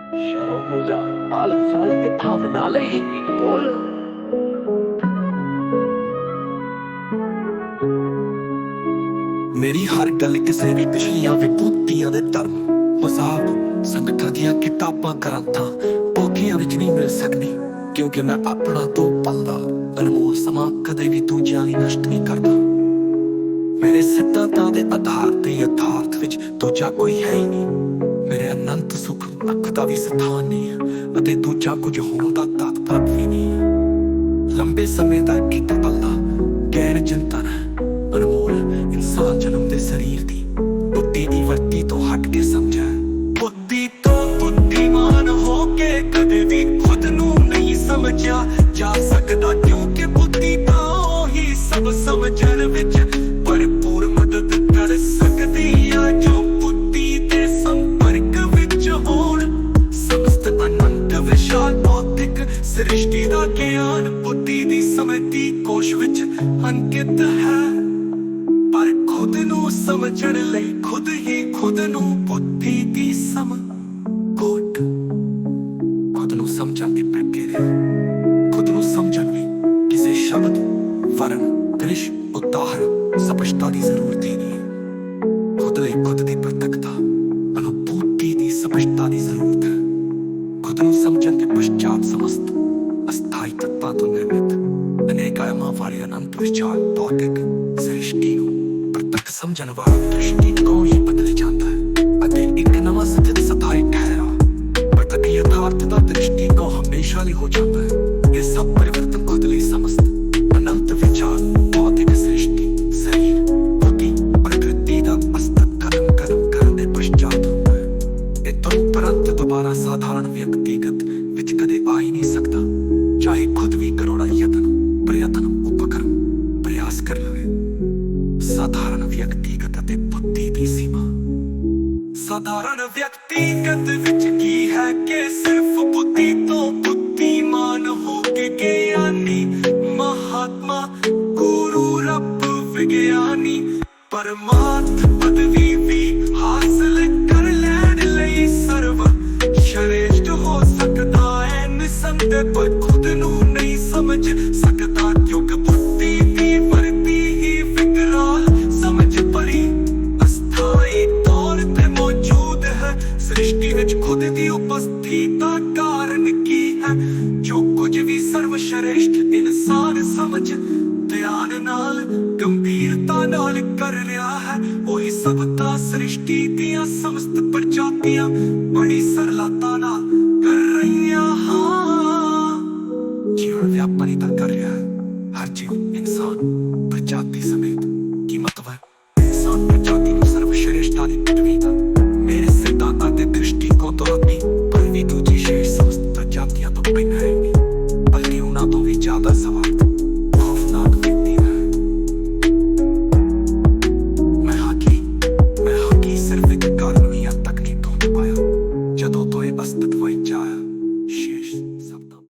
Schaumwetter, alles getan, alle Himmel. मेरी हर गल किसे भी पिछलियां विभूतियां दे धर्म मजाक संगठां दियां किताबां ग्रंथां पोथियां विच नहीं मिल सकदी क्योंकि मैं अपना तो पलदा अनमोल समा कदे भी दूजियां ली नष्ट नहीं करदा। मेरे सिद्धांतां दे आधार ते यथार्थ विच दूजा कोई है ही नहीं। मेरे अनंत सुख अख दा भी स्थान नहीं है अते दूजा कुछ होण दा तात्पर्य भी नहीं है। लंबे समय दा कीता पलदा गैर चिंतन है अनमोल इंसान जन्म दे शरीर दी बुद्धि दी वरती तो हट के समझा। बुद्धि तो बुद्धिमान हो के कदे भी खुद नू नहीं समझा जा सकदा क्योंकि बुद्धि तो ही सब समझण विच भरपूर मदद कर सकदी है जो बुद्धि दे संपर्क विच होण। समस्त अनंत विशाल भौतिक सृष्टि दा ज्ञान बुद्धि दी समझी कोश विच अंकित है पर खुद नू समझण लई खुद ही खुद नू बुद्धि दी समकोट खुद नू समझण दी प्रक्रिया खुद नू समझण लई किसी शब्द वर्ण दृश्य उदाहरण स्पष्टता दी जरूरत ही नहीं है। खुद लई खुद दी प्रत्यक्षता अनुभूति दी स्पष्टता दी जरूरत है। खुद नू समझण के पश्चात समस्त अस्थाई तत्वां तो निर्मित अनेक आयामां वाली अनंत विशाल भौतिक सृष्टि नू प्रत्यक्ष समझण वाला दृष्टिकोण ही बदल जाता है अते एक नवां सत्य सथाई ठहरा प्रत्यक्ष यथार्थ दा दृष्टिकोण हमेशा ਲਈ हो जाता है। ये सब परिवर्तन खुद ਲਈ समस्त अनंत विचार भौतिक सृष्टि शरीर बुद्धि प्रकृति दा अस्तित्व खत्म करने दे पश्चात होता है। ये तुरंत दोबारा साधारण व्यक्तिगत विच कदे आ ही नहीं सकता चाहे खुद भी करोड़ा यत्न प्रयत्न उपक्रम प्रयास कर लवे। साधारण व्यक्तिगत अते बुद्धि दी सीमा साधारण व्यक्तिगत विच की है कि सिर्फ बुद्धि तो बुद्धिमान हो के ज्ञानी महात्मा गुरु रब विज्ञानी परमार्थ पदवी भी हासिल कर लैण लई सर्व श्रेष्ठ हो सकदा है निसंदेह पर खुद नू नहीं समझ सकता क्योंकि बुद्धि दी वरती ही विकराल समझ परी अस्थाई तौर ते मौजूद है। सृष्टि विच खुद दी उपस्थिति दा कारण की है जो कुछ भी सर्वश्रेष्ठ इंसान समझ ध्यान नाल गंभीरता नाल कर रहा है वही सबता सृष्टि दियां समस्त प्रजातियां बड़ी सरलता नाल कर रहियां जीवन व्यापरिता कर रहा है। हर जीव इंसान प्रजाति समेत कीमतवर इंसान प्रजाति को सर्वश्रेष्ठता दी पदवी दा